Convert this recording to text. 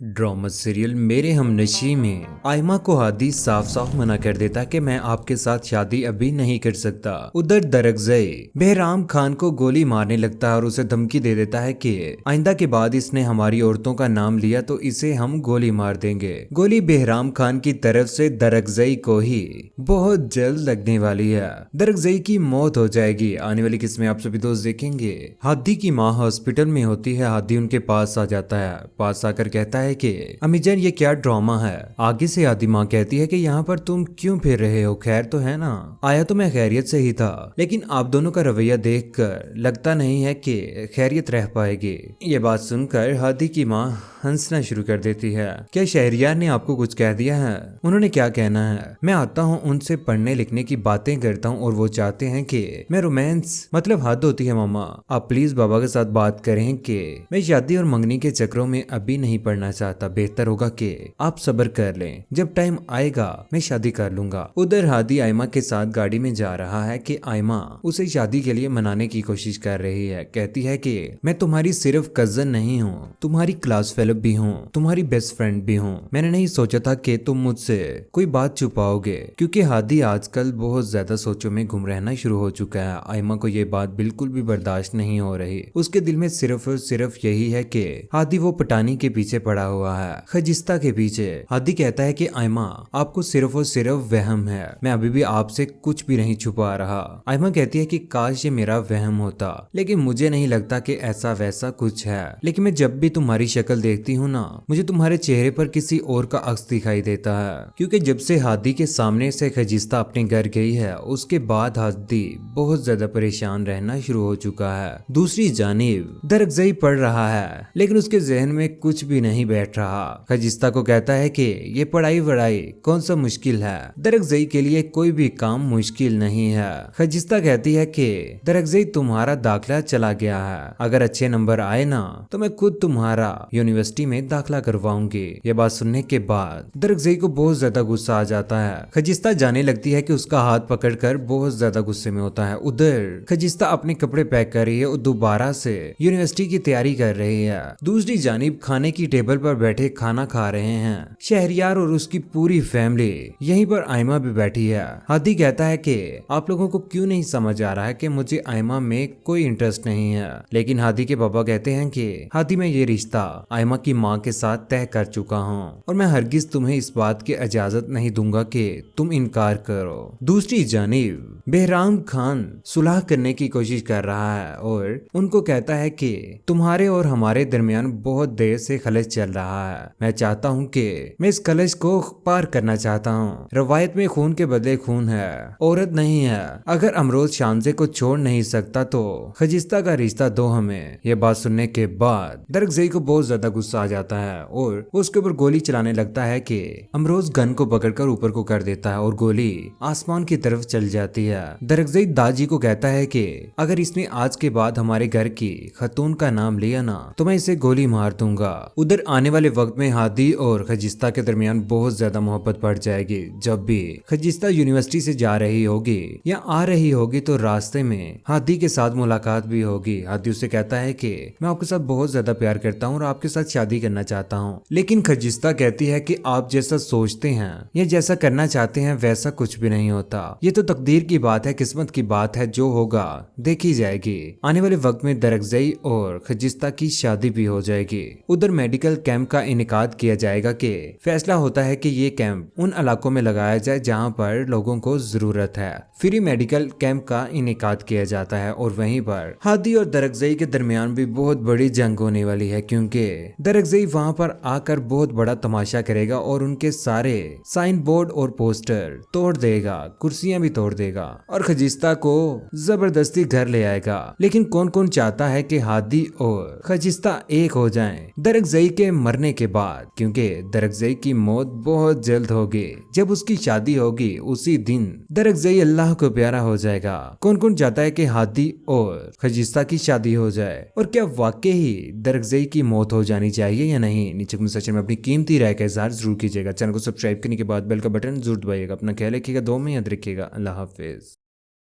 Drama serial मेरे हमनशी में आयमा को हादी साफ साफ मना कर देता कि मैं आपके साथ शादी अभी नहीं कर सकता। उधर दरगजई बहराम खान को गोली मारने लगता है और उसे धमकी दे देता है कि आइंदा के बाद इसने हमारी औरतों का नाम लिया तो इसे हम गोली मार देंगे। गोली बहराम खान की तरफ से दरगजई को ही बहुत जल्द लगने वाली है। दरगजई की मौत हो जाएगी। आने वाली किस्में आप सभी दोस्त देखेंगे। हादी की माँ हॉस्पिटल में होती है। हादी उनके पास आ जाता है। पास आकर कहता है कि अमीजान ये क्या ड्रामा है। आगे से आदि माँ कहती है कि यहाँ पर तुम क्यों फिर रहे हो, खैर तो है ना। आया तो मैं खैरियत से ही था, लेकिन आप दोनों का रवैया देखकर लगता नहीं है कि खैरियत रह पाएगी। ये बात सुनकर हादी की माँ हंसना शुरू कर देती है। क्या शहरियार ने आपको कुछ कह दिया है? उन्होंने क्या कहना है? मैं आता हूँ, उनसे पढ़ने लिखने की बातें करता हूँ और वो चाहते हैं कि मैं रोमांस, मतलब हद होती है मामा। आप प्लीज बाबा के साथ बात करें कि मैं शादी और मंगनी के चक्रों में अभी नहीं पड़ना चाहता। बेहतर होगा कि आप सब्र कर लें, जब टाइम आएगा मैं शादी कर लूंगा। उधर हादी आयमा के साथ गाड़ी में जा रहा है कि आयमा उसे शादी के लिए मनाने की कोशिश कर रही है। कहती है कि मैं तुम्हारी सिर्फ कजन नहीं हूँ, तुम्हारी क्लास फेलो भी हूँ, तुम्हारी बेस्ट फ्रेंड भी हूँ। मैंने नहीं सोचा था कि तुम मुझसे कोई बात छुपाओगे, क्योंकि हादी आजकल बहुत ज्यादा सोचों में घूम रहना शुरू हो चुका है। आयमा को ये बात बिल्कुल भी बर्दाश्त नहीं हो रही। उसके दिल में सिर्फ और सिर्फ यही है कि हादी वो पटानी के पीछे पड़ा हुआ है, खजिस्ता के पीछे। हादी कहता है कि आयमा आपको सिर्फ और सिर्फ वहम है, मैं अभी भी आपसे कुछ भी नहीं छुपा रहा। आयमा कहती है कि काश ये मेरा वहम होता, लेकिन मुझे नहीं लगता कि ऐसा वैसा कुछ है। लेकिन मैं जब भी तुम्हारी शक्ल देखती हूँ ना, मुझे तुम्हारे चेहरे पर किसी और का अक्स दिखाई देता है। क्योंकि जब से हादी के सामने से खजिस्ता अपने घर गई है, उसके बाद हादी बहुत ज्यादा परेशान रहना शुरू हो चुका है। दूसरी जानिब दरगजई पढ़ रहा है, लेकिन उसके जहन में कुछ भी नहीं बैठ रहा। खजिस्ता को कहता है कि ये पढ़ाई वढ़ाई कौन सा मुश्किल है, दरगजई के लिए कोई भी काम मुश्किल नहीं है। खजिस्ता कहती है कि दरगजई तुम्हारा दाखिला चला गया है, अगर अच्छे नंबर आए ना तो मैं खुद तुम्हारा यूनिवर्सिटी में दाखिला करवाऊंगी। ये बात सुनने के बाद दरगजई को बहुत ज्यादा गुस्सा आ जाता है। खजिस्ता जाने लगती है कि उसका हाथ पकड़कर बहुत ज्यादा गुस्से में होता है। उधर खजिस्ता अपने कपड़े पैक कर रही है और दोबारा से यूनिवर्सिटी की तैयारी कर रही है। दूसरी जानिब खाने की टेबल पर बैठे खाना खा रहे हैं शहरियार और उसकी पूरी फैमिली। यहीं पर आयमा भी बैठी है। हादी कहता है कि आप लोगों को क्यों नहीं समझ आ रहा है कि मुझे आयमा में कोई इंटरेस्ट नहीं है। लेकिन हादी के पापा कहते हैं कि हादी मैं ये रिश्ता आयमा की माँ के साथ तय कर चुका हूँ और मैं हरगिज तुम्हें इस बात की इजाजत नहीं दूंगा कि तुम इनकार करो। दूसरी जानिब बहराम खान सुलह करने की कोशिश कर रहा है और उनको कहता है कि तुम्हारे और हमारे दरमियान बहुत देर से खलश चल रहा है। मैं चाहता हूँ कि मैं इस कलश को पार करना चाहता हूँ। रवायत में खून के बदले खून है, औरत नहीं है। अगर अमरोज शामजे को छोड़ नहीं सकता तो खजिस्ता का रिश्ता दो हमें। ये बात सुनने के बाद दरगजई को बहुत ज्यादा गुस्सा आ जाता है और उसके ऊपर गोली चलाने लगता है कि अमरोज गन को पकड़कर ऊपर को कर देता है और गोली आसमान की तरफ चल जाती है। दरगजई दाजी को कहता है कि अगर इसने आज के बाद हमारे घर की खतून का नाम लिया ना तो मैं इसे गोली मार दूंगा। उधर आने वाले वक्त में हादी और खजिस्ता के दरमियान बहुत ज्यादा मोहब्बत बढ़ जाएगी। जब भी खजिस्ता यूनिवर्सिटी से जा रही होगी या आ रही होगी तो रास्ते में हादी के साथ मुलाकात भी होगी। हादी उसे कहता है कि मैं आपके साथ बहुत ज्यादा प्यार करता हूँ और आपके साथ शादी करना चाहता हूँ। लेकिन खजिस्ता कहती है कि आप जैसा सोचते हैं या जैसा करना चाहते हैं वैसा कुछ भी नहीं होता। ये तो तकदीर की बात है, किस्मत की बात है, जो होगा देखी जाएगी। आने वाले वक्त में दरगजई और खजिस्ता की शादी भी हो जाएगी। उधर मेडिकल कैंप का इनेकाद किया जाएगा कि फैसला होता है कि ये कैंप उन इलाकों में लगाया जाए जहां पर लोगों को जरूरत है। फ्री मेडिकल कैंप का इनेकाद किया जाता है और वहीं पर हादी और दरगजई के दरमियान भी बहुत बड़ी जंग होने वाली है, क्योंकि दरगजई वहां पर आकर बहुत बड़ा तमाशा करेगा और उनके सारे साइन बोर्ड और पोस्टर तोड़ देगा, कुर्सियां भी तोड़ देगा और खजिस्ता को जबरदस्ती घर ले आएगा। लेकिन कौन कौन चाहता है कि हादी और खजिस्ता एक हो जाएं दरगजई के मरने के बाद, क्योंकि दरगजई की मौत बहुत जल्द होगी। जब उसकी शादी होगी उसी दिन दरगजई अल्लाह को प्यारा हो जाएगा। कौन कौन चाहता है कि हादी और खजिस्ता की शादी हो जाए और क्या वाकई ही दरगजई की मौत हो जानी चाहिए या नहीं? नीचे कमेंट सेक्शन में अपनी कीमती राय का इज़हार जरूर कीजिएगा। चैनल को सब्सक्राइब करने के बाद बेल का बटन जरूर दबाइएगा। अपना ख्याल रखिएगा, दुआ में याद रखिएगा। अल्लाह हाफिज।